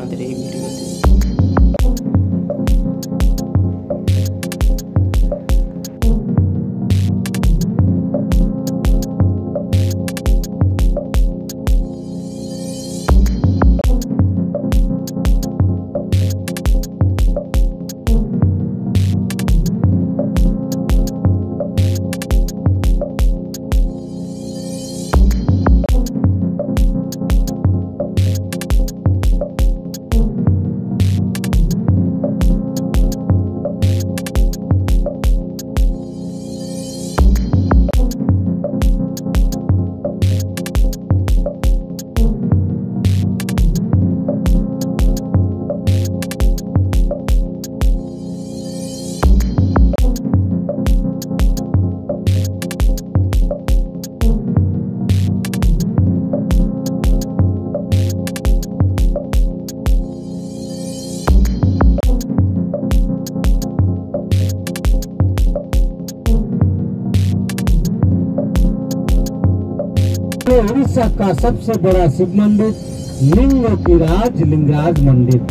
আপনাদের এই ভিডিওতে। उड़ीसा का सबसे बड़ा शिव मंदिर लिंगराज मंदिर।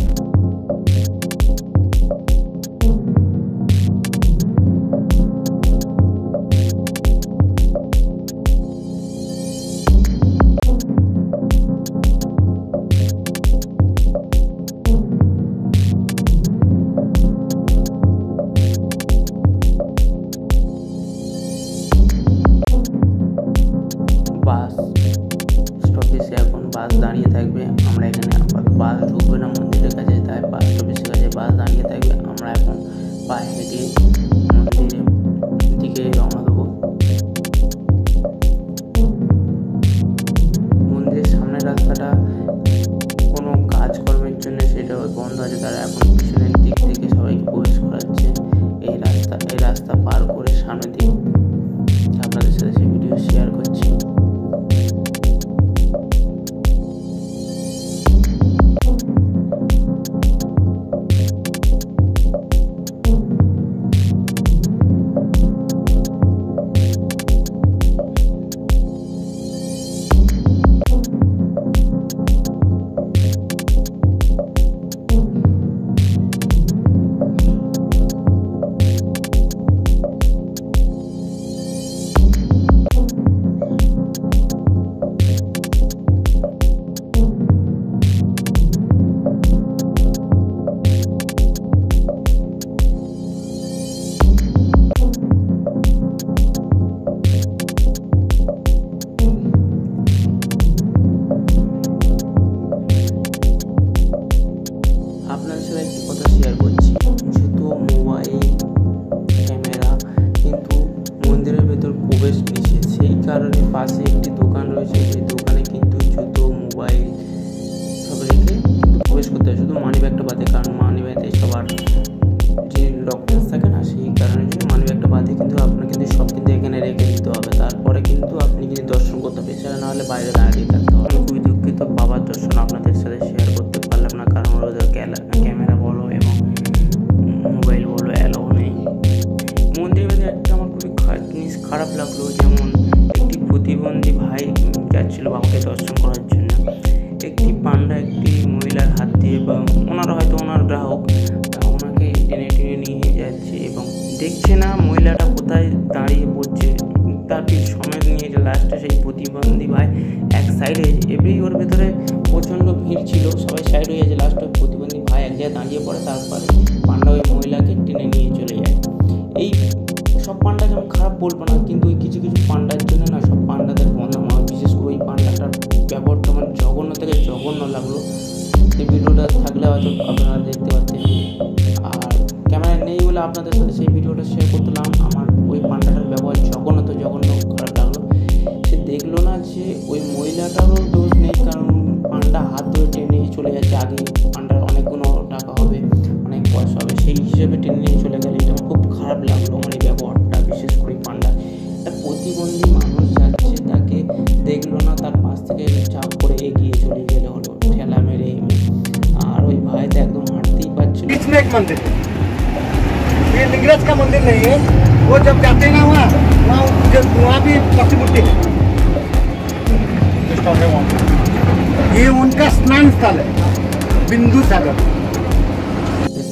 বাস স্টপেজে এখন বাস দাঁড়িয়ে থাকবে। আমরা এখানে বাস ঢুকবে না মন্দিরের কাছে, তাই বাস স্টপেজের কাছে বাস দাঁড়িয়ে থাকবে। আমরা এখন পায়ে হেঁটে মন্দিরের দিকে রওনা দেবো। মন্দিরের সামনের রাস্তাটা কোনো কাজকর্মের জন্য সেটা বন্ধ আছে, তারা এখন পিছনের দিক থেকে সবাইকে প্রবেশ করাচ্ছে। এই রাস্তা পার করে সামনের দিক আপনাদের সাথে সেই ভিডিও শেয়ার করছি। আপনাদের সাথে একটি কথা শেয়ার করছি, যেহেতু মোবাইল ক্যামেরা কিন্তু মন্দিরের ভেতর প্রবেশ নিষেধ, সেই কারণে পাশে একটি দোকান রয়েছে। সেই দোকানে কিন্তু জুতো মোবাইল সব রেখে কিন্তু প্রবেশ করতে হয়, শুধু মানি ব্যাগটা বাদে। কারণ মানি ব্যাগে সবার যে ডকুমেন্টস থাকে না, সেই কারণের জন্য মানি ব্যাগটা বাদে কিন্তু আপনার কিন্তু সব কিন্তু এখানে রেখে দিতে হবে। তারপরে কিন্তু আপনি কিন্তু দর্শন করতে হবে, এছাড়া না হলে বাইরে দাঁড়িয়ে থাকতে হবে। আমি খুবই দুঃখিত বাবার দর্শন আপনাদের সাথে শেয়ার করতে পারলাম না, কারণ ওদের ক্যামেরা বলো এবং মোবাইল বলো অ্যালাউ নেই। মন্দিরের মধ্যে একটা আমার খুবই জিনিস খারাপ লাগলো, যেমন একটি প্রতিবন্ধী ভাই যাচ্ছিল বাবাকে দর্শন করার জন্য। একটি পান্ডা একটি মহিলার হাত দিয়ে, বা ওনারা হয়তো ওনার গ্রাহক, ওনাকে টেনে টেনে নিয়ে যাচ্ছে এবং দেখছে না মহিলাটা কোথায় দাঁড়িয়ে পড়ছে। তার সময় নিয়ে লাস্টে সেই প্রতিবন্ধী ভাই এক সাইড হয়েছে। ওর ভেতরে প্রচণ্ড ভিড় ছিল, সবাই সাইড হয়ে গেছে। লাস্টে প্রতিবন্ধী ভাই এক জায়গায় দাঁড়িয়ে পড়ে, তারপরে পান্ডা ওই মহিলাকে টেনে নিয়ে চলে যায়। এই সব পান্ডাকে আমি খারাপ বলবো না, কিন্তু ওই কিছু কিছু পান্ডার জন্য না সব পান্ডাদের বন্ধ আমার, বিশেষ করে ওই পান্ডাটার ব্যবহারটা আমার জঘন্য থেকে জঘন্য লাগলো। এই ভিডিওটা থাকলে হয়তো আপনারা দেখতে পাচ্ছেন, আর ক্যামেরা নেই বলে আপনাদের সাথে সেই ভিডিওটা শেয়ার করলাম। আমার ওই পান্ডাটার ব্যবহার জঘন্য খারাপ লাগলো। সে দেখলো না যে ওই মহিলাটারও দোষ নেই, কারণ পান্ডা হাত ধরে টেনে নিয়ে চলে যাচ্ছে। আগে পান্ডার অনেকগুলো টাকা হবে, অনেক পয়সা হবে, সেই হিসেবে টেনে নিয়ে চলে গেলে এটা খুব খারাপ লাগলো আমার এই ব্যবহারটা। বিশেষ করে পান্ডা একটা প্রতিবন্ধী মানুষ যাচ্ছে, তাকে দেখলো না, তার পাশ থেকে চাপ করে এগিয়ে चले गए हलो ठेला मेरे और वही भाई तो एकदम हटते ही पाच्छिल। बीच में एक मंदिर है, ये लिंगराज का मंदिर नहीं है। वो जब जाते हैं ना वहाँ भी पक्षी मुट्ठी है, ये उनका स्नान स्थल है। বিন্দু সাগর।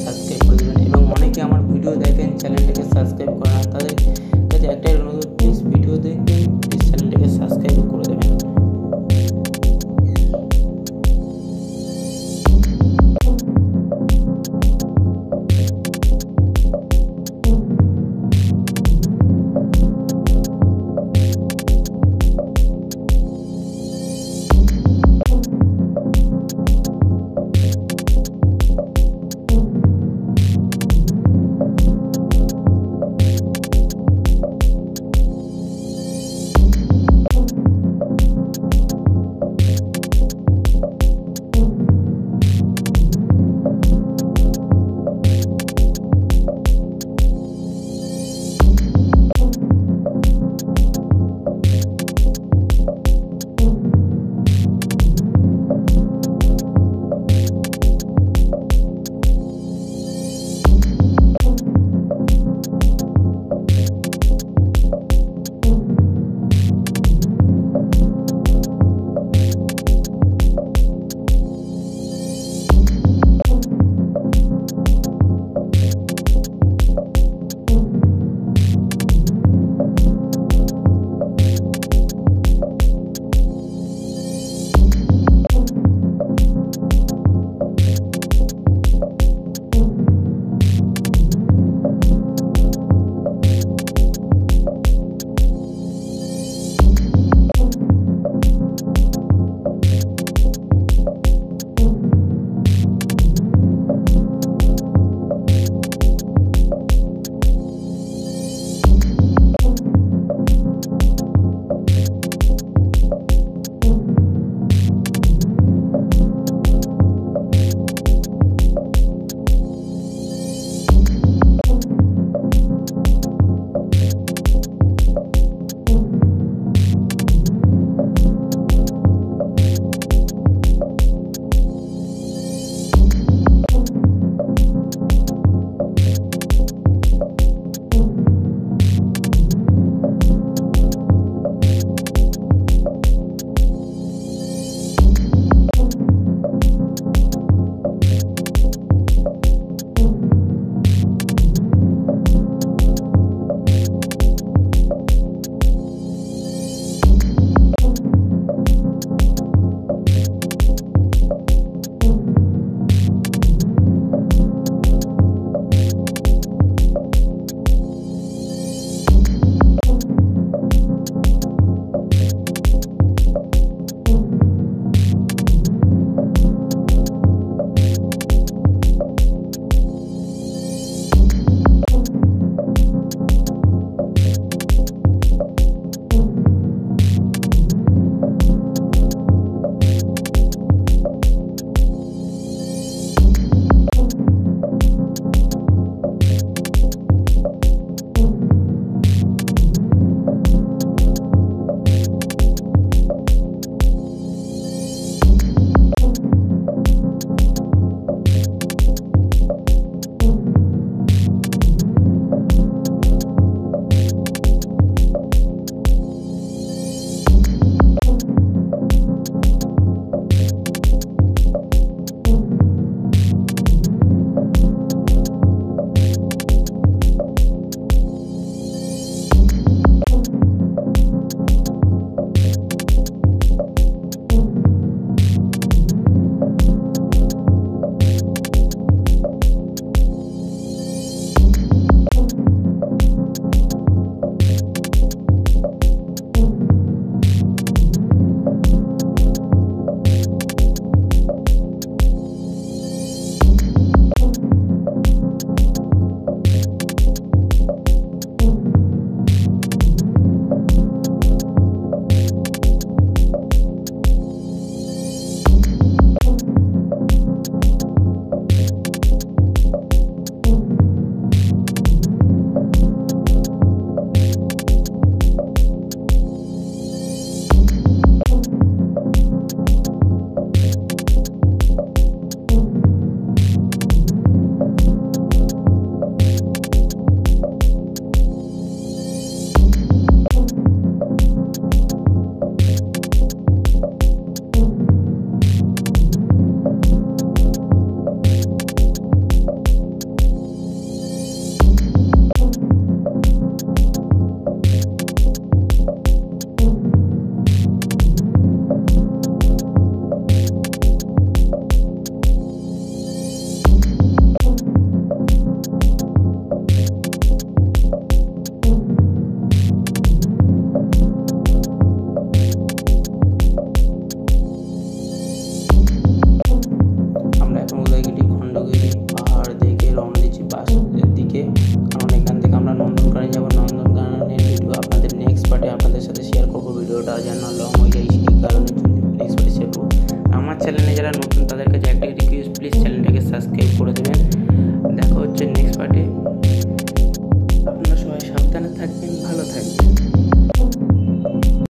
সাবস্ক্রাইব করে দেবেন এবং অনেকে আমার ভিডিও দেখেন চ্যানেলটাকে সাবস্ক্রাইব করে না, তাদের কাছে একটাই অনুরোধ, প্লিজ ভিডিও দেখবেন, প্লিজ চ্যানেলটাকে সাবস্ক্রাইব করে দেবেন। তাদের কাছে একটাই রিকোয়েস্ট, প্লিজ চ্যানেলটাকে সাবস্ক্রাইব করে দেবেন। দেখা হচ্ছে নেক্সট পার্ট।